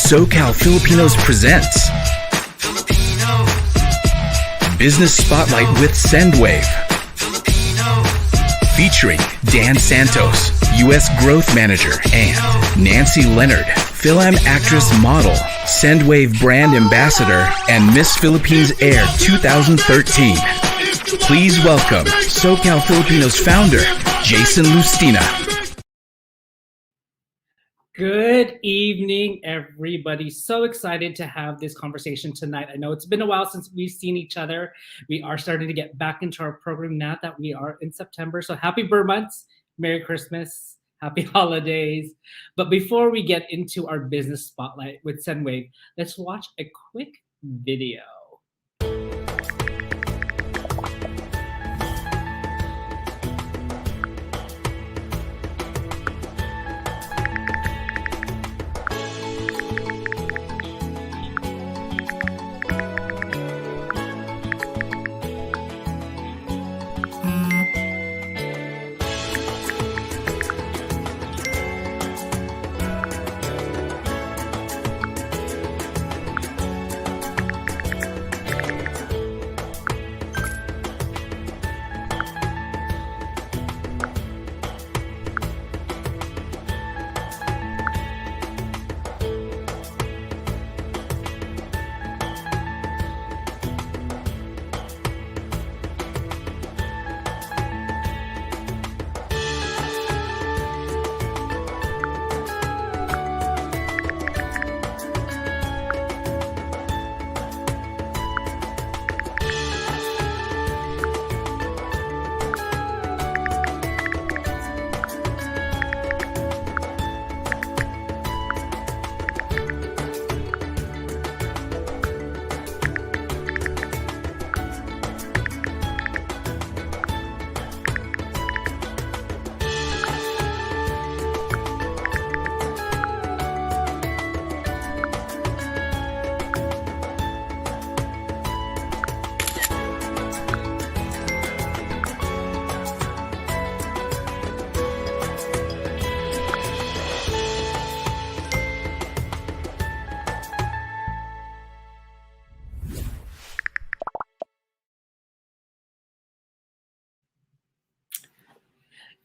SoCal Filipinos presents Business Spotlight with Sendwave, featuring Dan Santos, U.S. Growth Manager, and Nancy Leonard, FilAm actress model, Sendwave brand ambassador, and Miss Philippines Air 2013. Please welcome SoCal Filipinos founder, Jason Lustina. Good evening, everybody. So excited to have this conversation tonight. I know it's been a while since we've seen each other. We are starting to get back into our program now that we are in September. So happy Burr months, Merry Christmas, happy holidays. But before we get into our business spotlight with Sendwave, let's watch a quick video.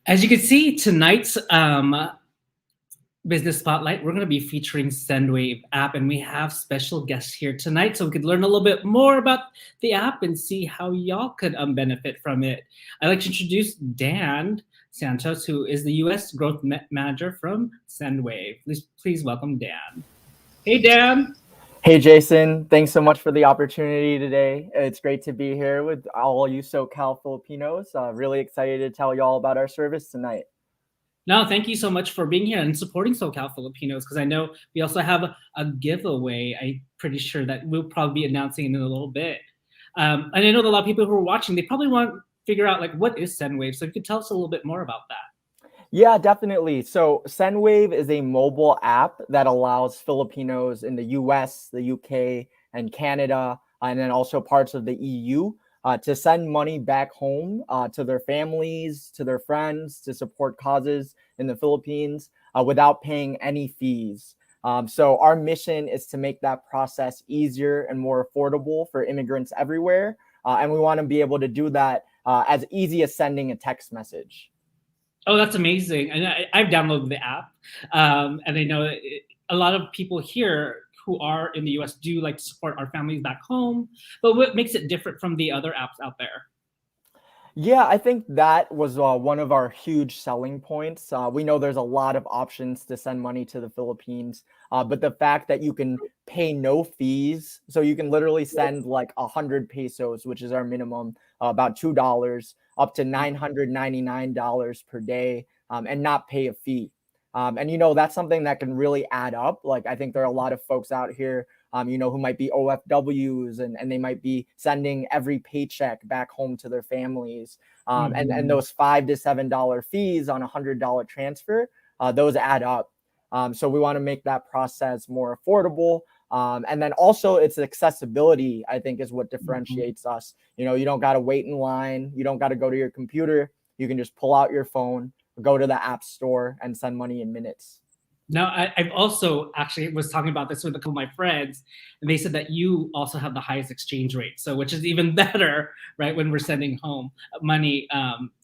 As you can see, tonight's Business Spotlight, we're going to be featuring Sendwave app, and we have special guests here tonight so we could learn a little bit more about the app and see how y'all could benefit from it. I'd like to introduce Dan Santos, who is the U.S. Growth Manager from Sendwave. Please welcome Dan. Hey, Dan. Hey, Jason. Thanks so much for the opportunity today. It's great to be here with all you SoCal Filipinos. Really excited to tell you all about our service tonight. No, thank you so much for being here and supporting SoCal Filipinos, because I know we also have a giveaway. I'm pretty sure that we'll probably be announcing in a little bit. And I know that a lot of people who are watching, they probably want to figure out, like, what is Sendwave? So if you could tell us a little bit more about that. Yeah, definitely. So Sendwave is a mobile app that allows Filipinos in the US, the UK, and Canada, and then also parts of the EU to send money back home to their families, to their friends, to support causes in the Philippines without paying any fees. So our mission is to make that process easier and more affordable for immigrants everywhere. And we want to be able to do that as easy as sending a text message. Oh, that's amazing. And I've downloaded the app. And I know a lot of people here who are in the US do like to support our families back home. But what makes it different from the other apps out there? Yeah, I think that was one of our huge selling points. We know there's a lot of options to send money to the Philippines, but the fact that you can pay no fees, so you can literally send like 100 pesos, which is our minimum, about $2, up to $999 per day, and not pay a fee. And, you know, that's something that can really add up. Like, I think there are a lot of folks out here, you know, who might be OFWs and they might be sending every paycheck back home to their families. And those $5 to $7 fees on $100 transfer, those add up. So we want to make that process more affordable. And then also its accessibility, I think, is what differentiates us. You know, you don't got to wait in line. You don't got to go to your computer. You can just pull out your phone, go to the app store and send money in minutes. No, I've also actually was talking about this with a couple of my friends, and they said that you also have the highest exchange rate, so which is even better, right? When we're sending home money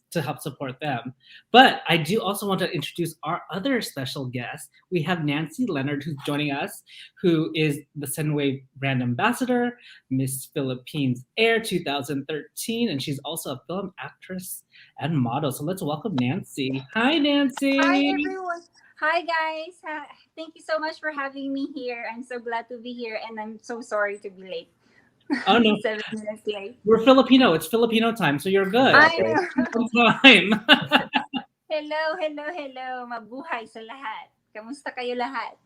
to help support them. But I do also want to introduce our other special guest. We have Nancy Leonard who's joining us, who is the Sendwave brand ambassador, Miss Philippines Air 2013, and she's also a film actress and model. So let's welcome Nancy. Hi, Hi, Nancy. everyone. Hi, guys. Thank you so much for having me here. I'm so glad to be here, and I'm so sorry to be late. Oh no, 7 minutes late. we're Filipino. It's Filipino time, so you're good. I Exactly. know. On time. Hello, hello, hello. Mabuhay sa lahat. Kamusta kayo lahat?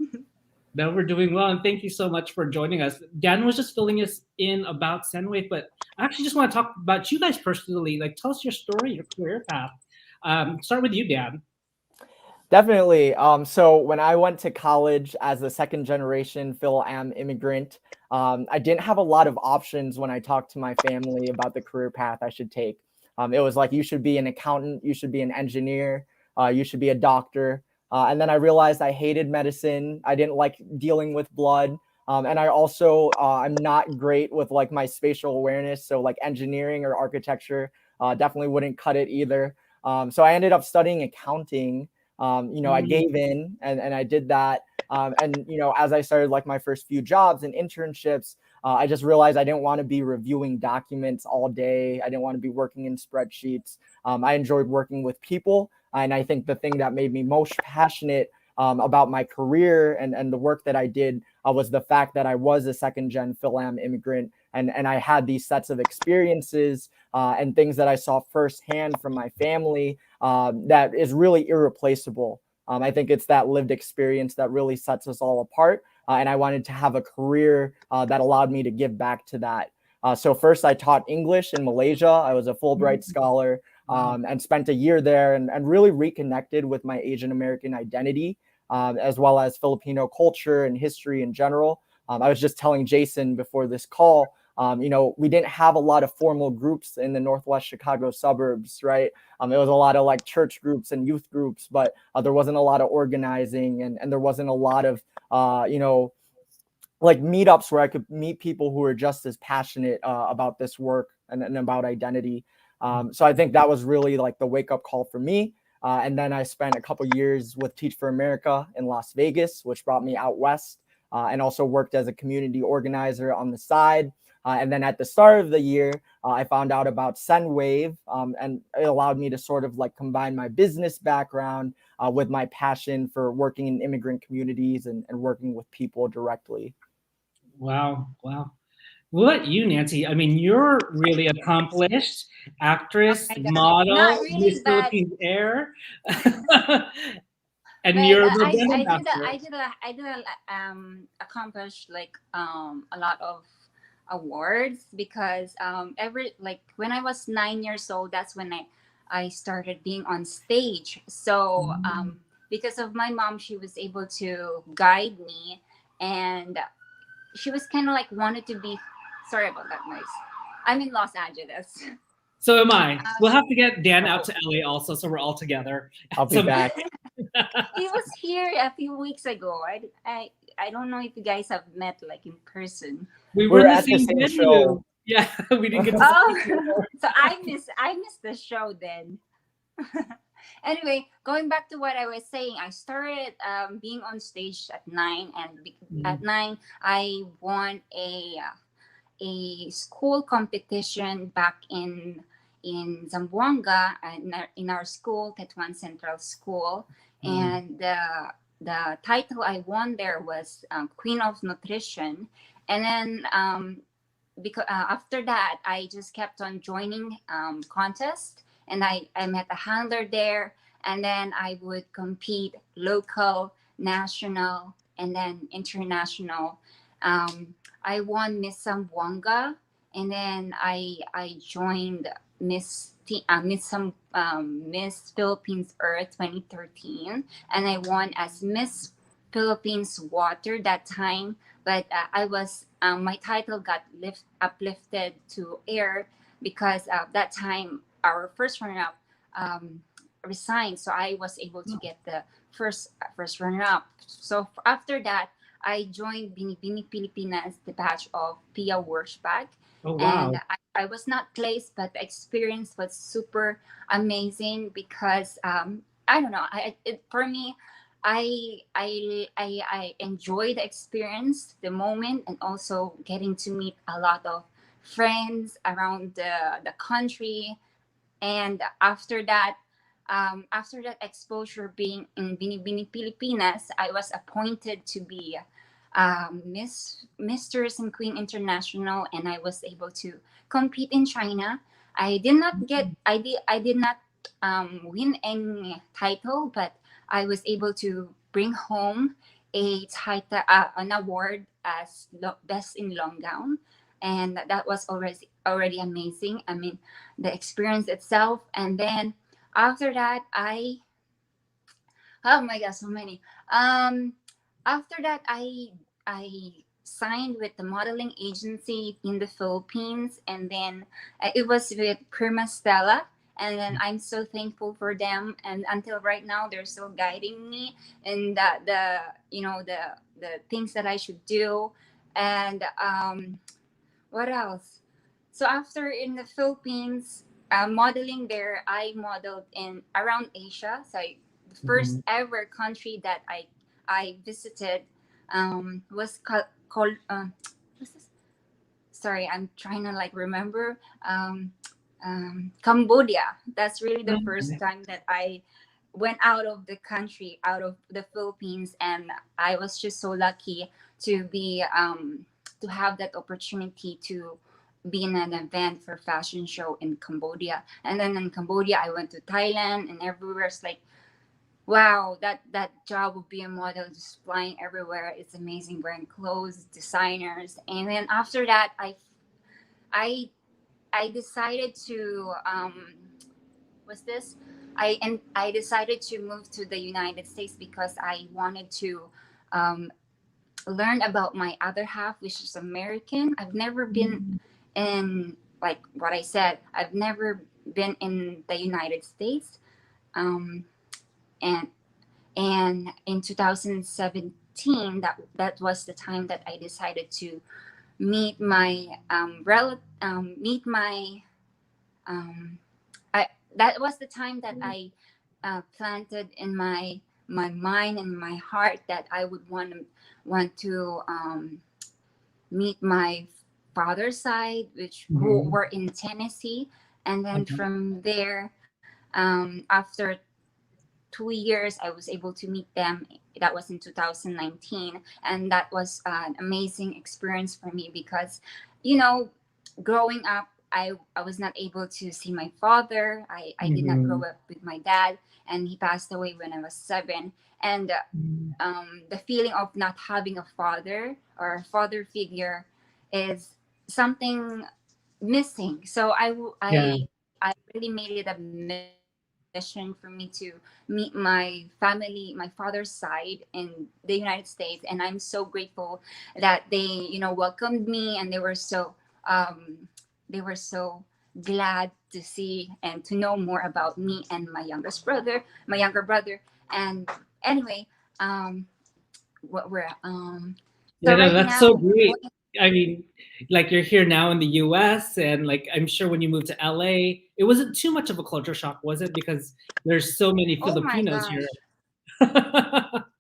No, we're doing well, and thank you so much for joining us. Dan was just filling us in about Sendwave, but I actually just want to talk about you guys personally. Like, tell us your story, your career path. Start with you, Dan. Definitely. So when I went to college as a second generation FilAm immigrant, I didn't have a lot of options when I talked to my family about the career path I should take. It was like, you should be an accountant, you should be an engineer, you should be a doctor. And then I realized I hated medicine. I didn't like dealing with blood. And I also, I'm not great with like my spatial awareness. So like engineering or architecture definitely wouldn't cut it either. So I ended up studying accounting. I Mm. gave in and I did that. And, as I started like my first few jobs and internships, I just realized I didn't want to be reviewing documents all day. I didn't want to be working in spreadsheets. I enjoyed working with people. And I think the thing that made me most passionate about my career and the work that I did was the fact that I was a second gen FilAm immigrant. And I had these sets of experiences and things that I saw firsthand from my family that is really irreplaceable. I think it's that lived experience that really sets us all apart. And I wanted to have a career that allowed me to give back to that. So first, I taught English in Malaysia. I was a Fulbright scholar Wow. and spent a year there and really reconnected with my Asian American identity, as well as Filipino culture and history in general. I was just telling Jason before this call, we didn't have a lot of formal groups in the Northwest Chicago suburbs, right? It was a lot of like church groups and youth groups, but there wasn't a lot of organizing and there wasn't a lot of, like meetups where I could meet people who were just as passionate about this work and about identity. So I think that was really like the wake up call for me. And then I spent a couple years with Teach for America in Las Vegas, which brought me out west, and also worked as a community organizer on the side. And then at the start of the year, I found out about Sendwave, and it allowed me to sort of like combine my business background with my passion for working in immigrant communities and working with people directly. Wow. Wow. What about you, Nancy? I mean, you're really accomplished Oh actress, my God. Not model, really, Miss but Philippines Air, and but you're uh, the I brand I did a, ambassador. accomplish like a lot of awards because every like when I was 9 years old, that's when I started being on stage. So Mm. because of my mom, she was able to guide me, and she was kind of like wanted to be. Sorry about that noise. I'm in Los Angeles. So am I. We'll Um, have to get Dan out to LA also, so we're all together. I'll be So back. he was here a few weeks ago. I don't know if you guys have met like in person. we We were were in the at the same same venue. show. Yeah, we didn't get to see Oh, each other. so I missed the show then. Anyway, going back to what I was saying, I started being on stage at 9, and at Mm. 9 I won a school competition back in Zamboanga in our school, Tetuan Central School, Mm. and the title I won there was Queen of Nutrition, and then because after that I just kept on joining contests, and I met a handler there, and then I would compete local, national, and then international. um, I won Miss Zamboanga, and then I joined Miss Philippines Earth 2013, and I won as Miss Philippines Water that time. But I was my title got uplifted to air because that time our first runner up um, resigned, so I was able to get the first runner up. So after that, I joined Binibini Pilipinas, the batch of Pia Worshbag. Oh And wow. I was not placed, but the experience was super amazing because I don't know. For me, I enjoy the experience, the moment, and also getting to meet a lot of friends around the country. And after that exposure being in Binibini Pilipinas, I was appointed to be Mistress and Queen International, and I was able to compete in China. I did not win any title, but I was able to bring home a title, an award as best in long gown, and that was already amazing. I mean, the experience itself, and then after that, oh my god, so many. Um, After that, I signed with the modeling agency in the Philippines, and then it was with Prima Stella. And then I'm so thankful for them, and until right now, they're still guiding me in the things that I should do, and what else? So after in the Philippines, modeling there, I modeled in around Asia. So the first Mhm. ever country that I visited was called what's this? Sorry, I'm trying to like remember. Cambodia. That's really the first Okay. time that I went out of the country, out of the Philippines, and I was just so lucky to be to have that opportunity to be in an event for fashion show in Cambodia. And then in Cambodia, I went to Thailand and everywhere. It's like, wow, that job of being a model, just flying everywhere. It's amazing, wearing clothes, designers. And then after that, I I decided to what's this? I decided to move to the United States because I wanted to um, learn about my other half, which is American. I've never been in, like what I said, I've never been in the United States. Um, and in 2017, that was the time that I decided to meet my meet my um, I that was the time that I planted in my mind and my heart that I would want to meet my father's side, which who Mhm. were in Tennessee, and then Okay. from there, after 2 years, I was able to meet them. That was in 2019, and that was an amazing experience for me because, you know, growing up, I was not able to see my father. I did not grow Mhm. up with my dad, and he passed away when I was 7. And the feeling of not having a father or a father figure is something missing. So Yeah. I really made it a mission for me to meet my family, my father's side in the United States, and I'm so grateful that they, welcomed me, and they were so glad to see and to know more about me and my younger brother. And anyway, what we're so Yeah, no, right that's so now, great. I mean, like you're here now in the US, and like I'm sure when you moved to LA, it wasn't too much of a culture shock, was it? Because there's so many oh my Filipinos here. gosh,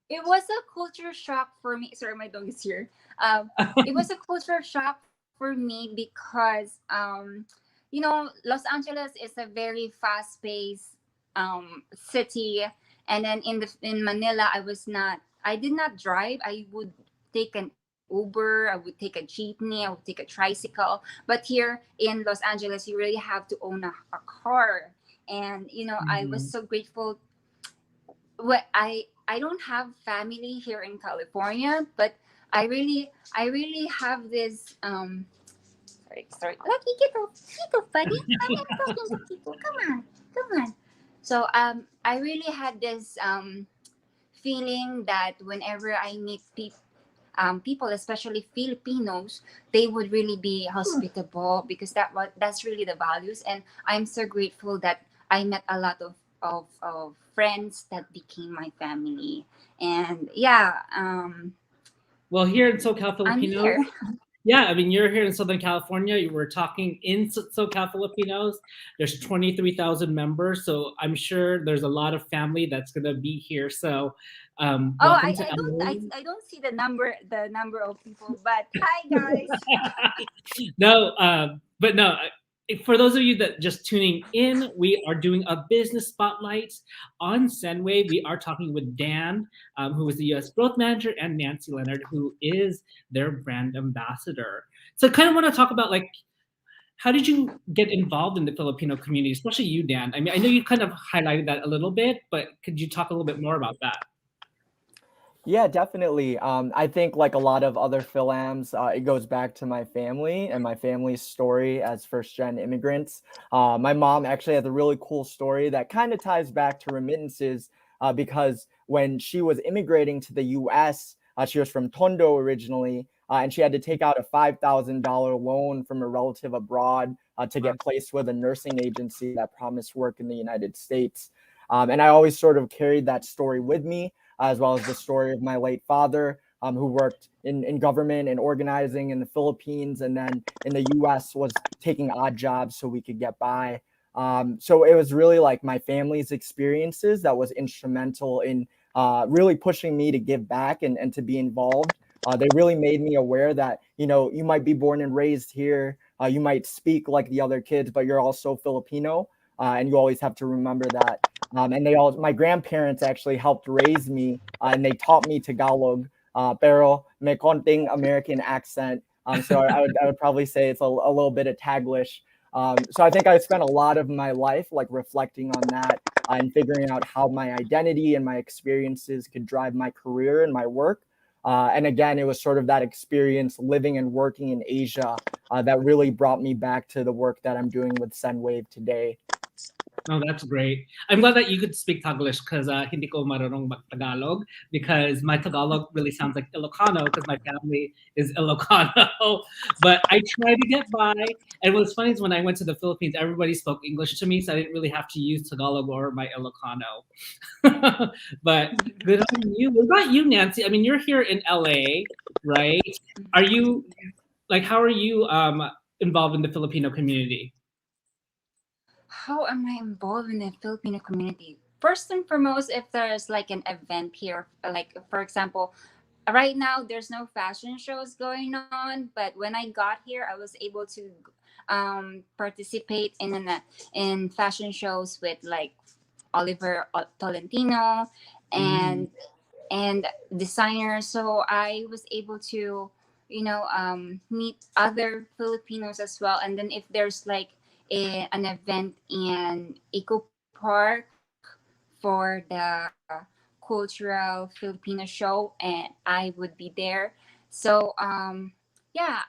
it was a culture shock for me. Sorry, my dog is here. It was a culture shock for me because, Los Angeles is a very fast-paced city, and then in Manila, I did not drive. I would take an Uber, I would take a jeepney, I would take a tricycle. But here in Los Angeles, you really have to own a car, and I was Mhm. so grateful. I don't have family here in California, but I really have this sorry. Lucky get off, buddy. I'm talking to people. Come on. So I really had this feeling that whenever I meet people, especially Filipinos, they would really be hospitable because that's really the values, and I'm so grateful that I met a lot of of friends that became my family. And yeah, Well, here in SoCal I'm Filipinos, here. yeah, I mean, you're here in Southern California. You were talking in SoCal Filipinos. There's 23,000 members, so I'm sure there's a lot of family that's gonna be here. So, Oh, welcome to I don't see the number of people, but hi guys. LA. No, but no. For those of you that just tuning in, we are doing a business spotlight on Sendwave. We are talking with Dan, who is the U.S. Growth Manager, and Nancy Leonard, who is their brand ambassador. So, I kind of want to talk about like how did you get involved in the Filipino community, especially you, Dan? I mean, I know you kind of highlighted that a little bit, but could you talk a little bit more about that? Yeah, definitely. I think like a lot of other FilAms, it goes back to my family and my family's story as first-gen immigrants. My mom actually has a really cool story that kind of ties back to remittances because when she was immigrating to the U.S., she was from Tondo originally, and she had to take out a $5,000 loan from a relative abroad to get placed with a nursing agency that promised work in the United States. And I always sort of carried that story with me, as well as the story of my late father, who worked in government and organizing in the Philippines, and then in the US was taking odd jobs so we could get by. So it was really like my family's experiences that was instrumental in really pushing me to give back and to be involved. They really made me aware that, you know, you might be born and raised here, you might speak like the other kids, but you're also Filipino, and you always have to remember that. And my grandparents actually helped raise me, and they taught me Tagalog, pero may konting American accent. So I would probably say it's a little bit of Taglish. So I think I spent a lot of my life like reflecting on that and figuring out how my identity and my experiences could drive my career and my work. And again, it was sort of that experience living and working in Asia that really brought me back to the work that I'm doing with Sendwave today. Oh, that's great. I'm glad that you could speak Taglish because hindi ko marunong mag-Tagalog because my Tagalog really sounds like Ilocano because my family is Ilocano. But I try to get by. And what's funny is when I went to the Philippines, everybody spoke English to me, so I didn't really have to use Tagalog or my Ilocano. But good on you. What about you, Nancy? I mean, you're here in LA, right? Are you like how are you involved in the Filipino community? How am I involved in the Filipino community? First and foremost, if there's like an event here, like for example, right now there's no fashion shows going on, but when I got here, I was able to participate in fashion shows with like Oliver Tolentino and and designers. So I was able to, meet other Filipinos as well. And then if there's like an event in Eco Park for the cultural Filipino show, and I would be there. So yeah,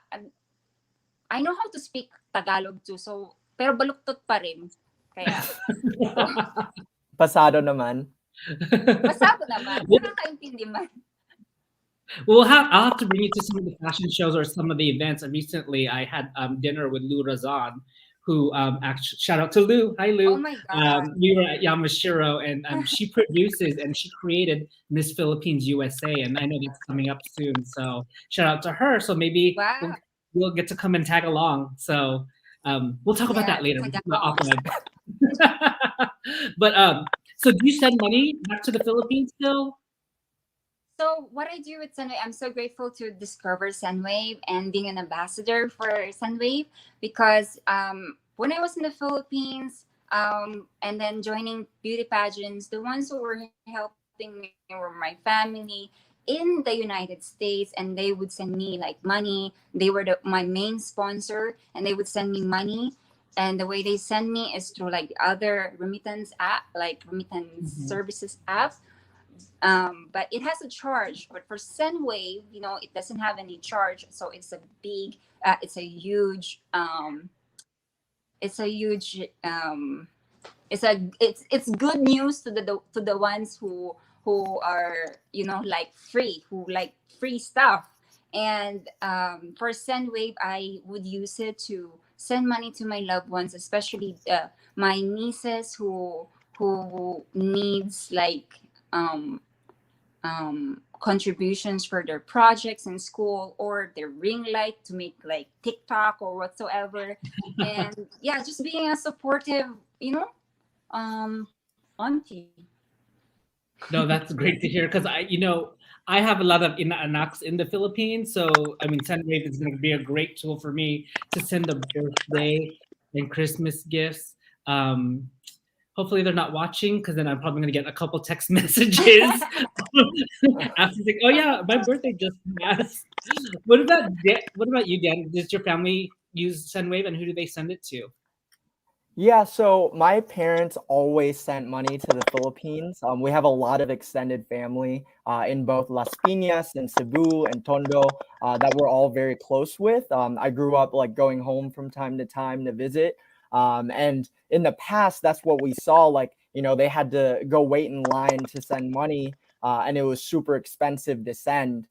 I know how to speak Tagalog too. So pero baluktot pa rin. Kaya Pasado naman. pasado naman. Nakakaintindi man. Well, I'll have to bring you to some of the fashion shows or some of the events. Recently, I had dinner with Lou Razan, who actually shout out to Lou. Hi, Lou. Oh my God. We were at Yamashiro, and she produces and she created Miss Philippines USA, and I know that's coming up soon. So shout out to her. So maybe Wow. we'll get to come and tag along. So we'll talk about that later. But so do you send money back to the Philippines still? So what I do with Sendwave, I'm so grateful to discover Sendwave and being an ambassador for Sendwave because when I was in the Philippines and then joining beauty pageants, the ones who were helping me were my family in the United States, and they would send me like money. They were my main sponsor, and they would send me money. And the way they send me is through like other remittance app, like remittance services apps. But it has a charge. But for Sendwave, it doesn't have any charge. So it's a big, it's a huge, it's good news to the ones who are like free stuff. And for Sendwave, I would use it to send money to my loved ones, especially my nieces who who needs like contributions for their projects in school or their ring light to make like TikTok or whatsoever. And yeah, just being a supportive, auntie. No, that's great to hear because I have a lot of inaanak in the Philippines, so I mean, Sendwave is going to be a great tool for me to send the birthday and Christmas gifts. Hopefully, they're not watching because then I'm probably going to get a couple text messages after like, oh yeah, my birthday just passed. What about you, Dan? Does your family use Sendwave, and who do they send it to? Yeah, so my parents always sent money to the Philippines. We have a lot of extended family in both Las Piñas and Cebu and Tondo that we're all very close with. I grew up like going home from time to time to visit. And in the past, that's what we saw. Like, they had to go wait in line to send money, and it was super expensive to send.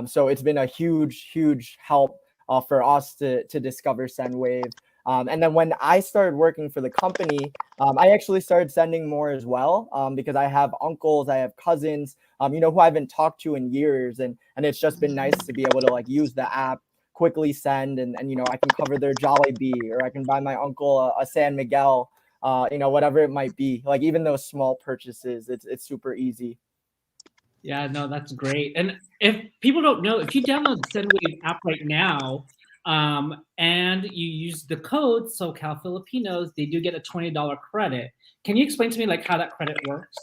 So it's been a huge, huge help for us to discover Sendwave. And then when I started working for the company, I actually started sending more as well because I have uncles, I have cousins, who I haven't talked to in years. And it's just been nice to be able to like use the app, quickly send, and I can cover their Jollibee, or I can buy my uncle a San Miguel, whatever it might be. Like even those small purchases, it's super easy. Yeah, no, that's great. And if people don't know, if you download the Sendwave app right now, and you use the code SoCal Filipinos, they do get a $20 credit. Can you explain to me like how that credit works?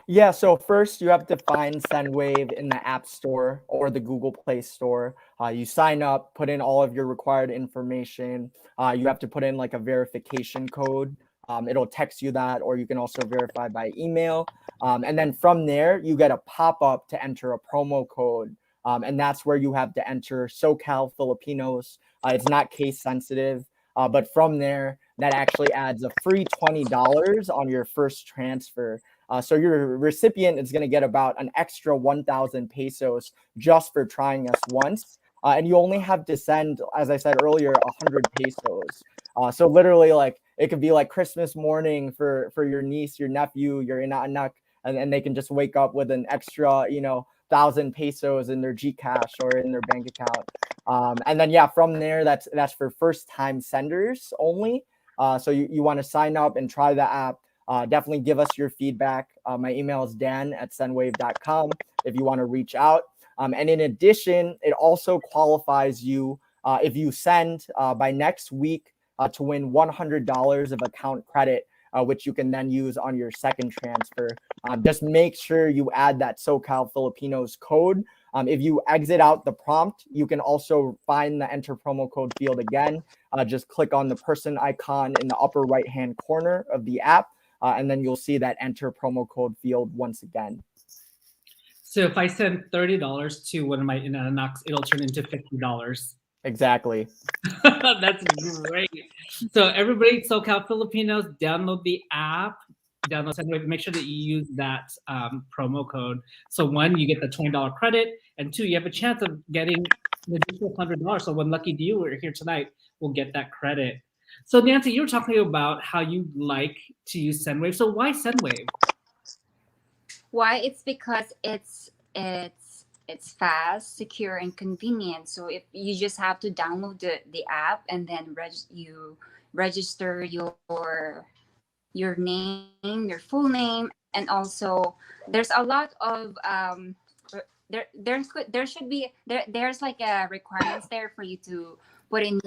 Yeah, so first you have to find Sendwave in the App Store or the Google Play Store. You sign up, put in all of your required information. You have to put in like a verification code. It'll text you that, or you can also verify by email. And then from there, you get a pop-up to enter a promo code. And that's where you have to enter SoCal Filipinos. It's not case sensitive, but from there, that actually adds a free $20 on your first transfer. So your recipient is going to get about an extra 1,000 pesos just for trying us once. And you only have to send, as I said earlier, 100 pesos. So literally, like it could be like Christmas morning for your niece, your nephew, your inaanak, and they can just wake up with an extra, 1,000 pesos in their Gcash or in their bank account. And then yeah, from there, that's for first time senders only. So you want to sign up and try the app. Definitely give us your feedback. My email is dan@sendwave.com if you want to reach out. And in addition, it also qualifies you if you send by next week to win $100 of account credit, which you can then use on your second transfer. Just make sure you add that SoCal Filipinos code. If you exit out the prompt, you can also find the enter promo code field again. Just click on the person icon in the upper right-hand corner of the app. And then you'll see that enter promo code field once again. So if I send $30 to one of my inanaks, it'll turn into $50. Exactly. That's great. So everybody, SoCal Filipinos, download the app, download Sendwave, make sure that you use that promo code. So one, you get the $20 credit, and two, you have a chance of getting an additional $100. So one lucky viewer here tonight will get that credit. So Nancy, you were talking about how you like to use Sendwave. So why Sendwave? Why? It's because it's fast, secure, and convenient. So if you just have to download the app and then you register your name, your full name, and also there's a lot of there's like a requirements there for you to put in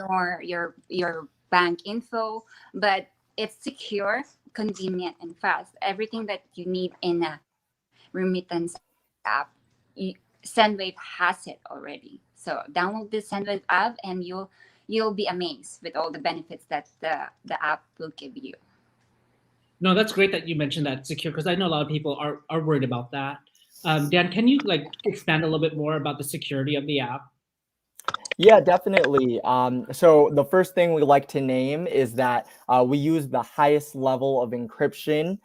your bank info, but it's secure, convenient, and fast. Everything that you need in a remittance app, Sendwave has it already. So download the Sendwave app and you'll be amazed with all the benefits that the app will give you. No, that's great that you mentioned that secure, because I know a lot of people are worried about that. Dan, can you like expand a little bit more about the security of the app? Yeah, definitely. So the first thing we like to name is that we use the highest level of encryption.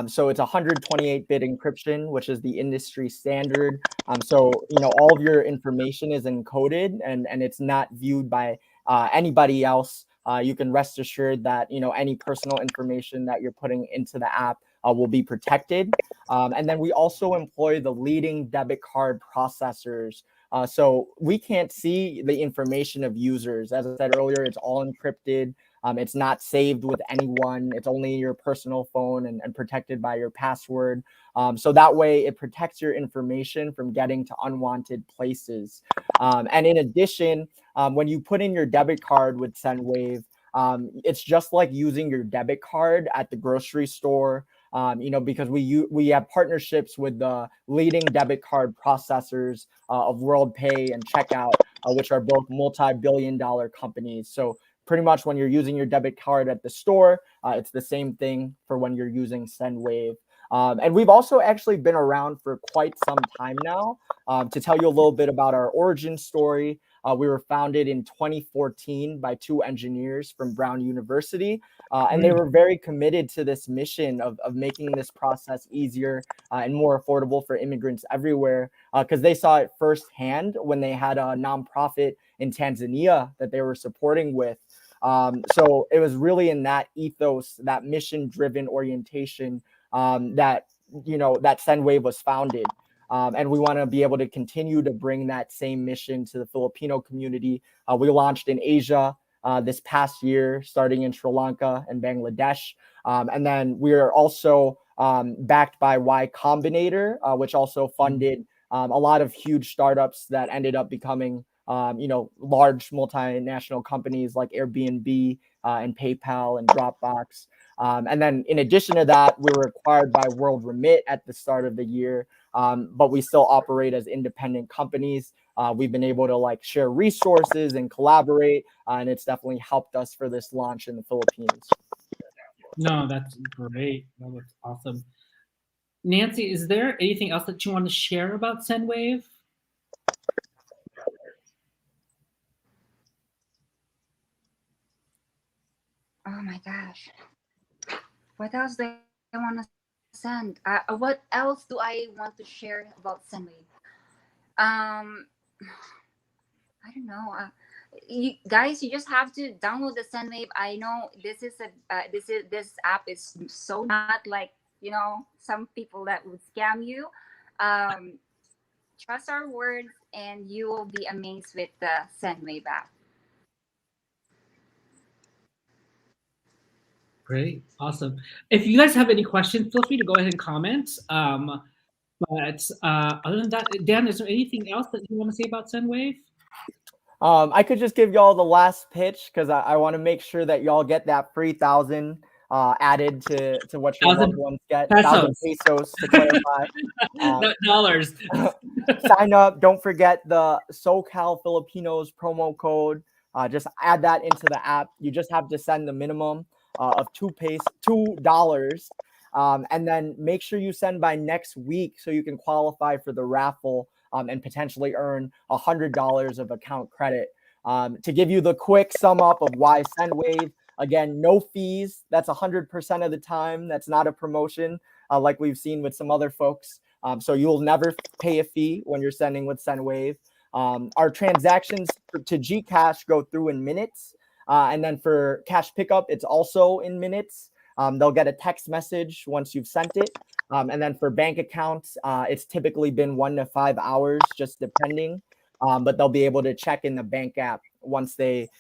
So it's 128-bit encryption, which is the industry standard. So, all of your information is encoded and it's not viewed by anybody else. You can rest assured that, any personal information that you're putting into the app will be protected. And then we also employ the leading debit card processors. So we can't see the information of users. As I said earlier, it's all encrypted. It's not saved with anyone. It's only your personal phone and protected by your password. So that way it protects your information from getting to unwanted places. And in addition, when you put in your debit card with Sendwave, it's just like using your debit card at the grocery store. Because we have partnerships with the leading debit card processors of WorldPay and Checkout, which are both multi-billion-dollar companies. So pretty much when you're using your debit card at the store, it's the same thing for when you're using Sendwave. And we've also actually been around for quite some time now. To tell you a little bit about our origin story, we were founded in 2014 by two engineers from Brown University, and they were very committed to this mission of making this process easier and more affordable for immigrants everywhere, because they saw it firsthand when they had a nonprofit in Tanzania that they were supporting with. So it was really in that ethos, that mission-driven orientation, that Sendwave was founded. And we want to be able to continue to bring that same mission to the Filipino community. We launched in Asia this past year, starting in Sri Lanka and Bangladesh. And then we are also backed by Y Combinator, which also funded a lot of huge startups that ended up becoming large multinational companies like Airbnb and PayPal and Dropbox. And then in addition to that, we were acquired by World Remit at the start of the year, but we still operate as independent companies. We've been able to share resources and collaborate, and it's definitely helped us for this launch in the Philippines. No, that's great. That looks awesome. Nancy, is there anything else that you want to share about Sendwave? Oh my gosh. What else do I want to send? What else do I want to share about Sendwave? I don't know. You guys, you just have to download the Sendwave. I know this app is so not like some people that would scam you. Trust our words, and you will be amazed with the Sendwave app. Great, awesome. If you guys have any questions, feel free to go ahead and comment. But other than that, Dan, is there anything else that you want to say about Sendwave? I could just give y'all the last pitch because I want to make sure that y'all get that free 1,000 added to what your loved ones get. 1,000 pesos to clarify. Not dollars. Sign up. Don't forget the SoCal Filipinos promo code. Just add that into the app. You just have to send the minimum of $2. And then make sure you send by next week so you can qualify for the raffle and potentially earn $100 of account credit. To give you the quick sum up of why Sendwave, again, no fees. That's 100% of the time. That's not a promotion like we've seen with some other folks. So you'll never pay a fee when you're sending with Sendwave. Our transactions to Gcash go through in minutes. And then for cash pickup, it's also in minutes. They'll get a text message once you've sent it. And then for bank accounts, it's typically been 1 to 5 hours, just depending. But they'll be able to check in the bank app once they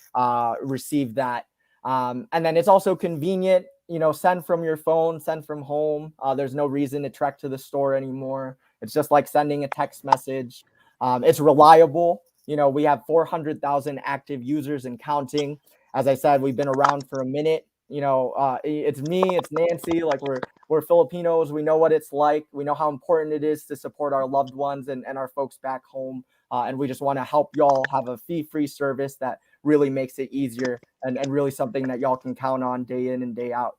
receive that. And then it's also convenient, send from your phone, send from home. There's no reason to trek to the store anymore. It's just like sending a text message. It's reliable. We have 400,000 active users and counting. As I said, we've been around for a minute. It's me, it's Nancy. We're Filipinos. We know what it's like. We know how important it is to support our loved ones and our folks back home. And we just want to help y'all have a fee-free service that really makes it easier and really something that y'all can count on day in and day out.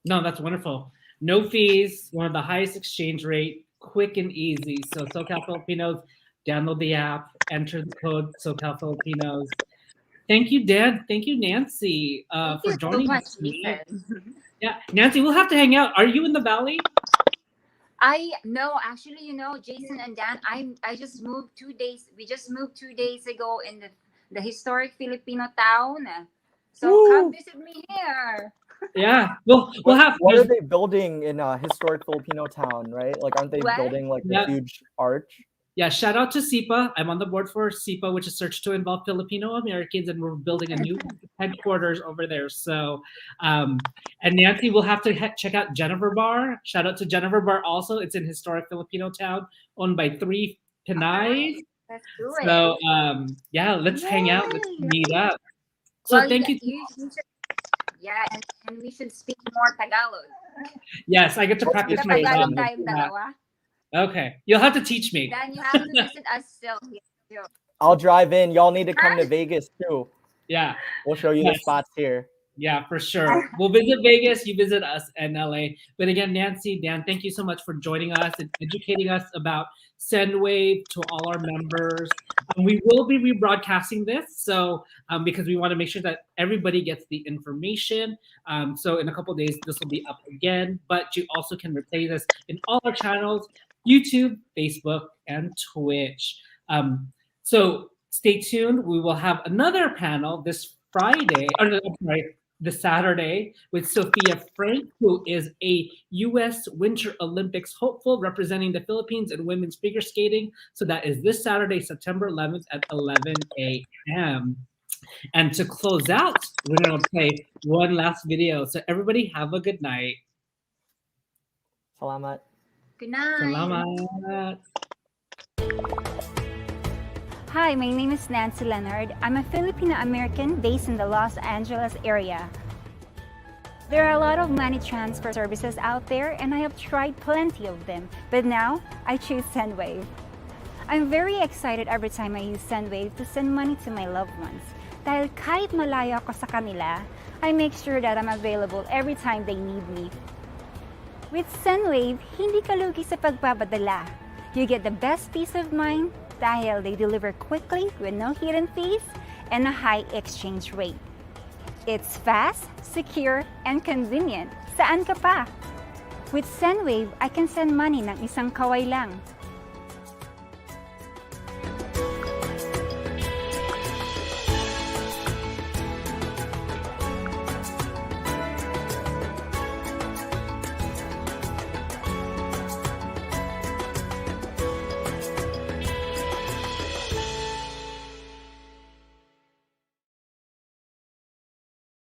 No, that's wonderful. No fees, one of the highest exchange rate, quick and easy. So SoCal Filipinos, download the app, enter the code SoCal Filipinos. Thank you, Dan. Thank you, Nancy, for joining us. Yeah, Nancy, we'll have to hang out. Are you in the Valley? No, actually, Jason and Dan, I just moved 2 days. We just moved 2 days ago in the historic Filipino town. So Woo! come visit me here. Yeah, we'll have. What are they building in a historic Filipino town, right? Like, aren't they What? building like Yeah. a huge arch? Yeah, shout out to SIPA. I'm on the board for SIPA, which is Search to Involve Filipino Americans, and we're building a new headquarters over there. So, and Nancy will have to check out Jennifer Bar. Shout out to Jennifer Bar also. It's in historic Filipino town, owned by 3 Pinays. Let's do it. So, yeah, let's hang out. Let's Yay! meet up. So Well, thank you. you should, yeah, and we should speak more Tagalog. Yes, I get to practice my Tagalog Tagalog. tayong dalawa. Okay, you'll have to teach me. Dan, you have to visit us still here too. I'll drive in. Y'all need to come to Vegas too. Yeah. We'll show you the Yes. spots here. Yeah, for sure. We'll visit Vegas, you visit us in LA. But again, Nancy, Dan, thank you so much for joining us and educating us about Sendwave to all our members. We will be rebroadcasting this, so because we want to make sure that everybody gets the information. So in a couple of days, this will be up again, but you also can replay this in all our channels, YouTube, Facebook, and Twitch. So stay tuned. We will have another panel this Friday, or no, I'm sorry, this Saturday with Sophia Frank, who is a U.S. Winter Olympics hopeful representing the Philippines in women's figure skating. So that is this Saturday, September 11th at 11 a.m. And to close out, we're going to play one last video. So everybody have a good night. Salamat. Good night. Salamat. Hi, my name is Nancy Leonard. I'm a Filipino American based in the Los Angeles area. There are a lot of money transfer services out there, and I have tried plenty of them, but now I choose Sendwave. I'm very excited every time I use Sendwave to send money to my loved ones. Dahil kahit malayo ako sa kanila, I make sure that I'm available every time they need me. With Sendwave, hindi ka lugi sa pagbabadala. You get the best peace of mind dahil they deliver quickly with no hidden fees and a high exchange rate. It's fast, secure, and convenient. Saan ka pa? With Sendwave, I can send money ng isang kaway lang.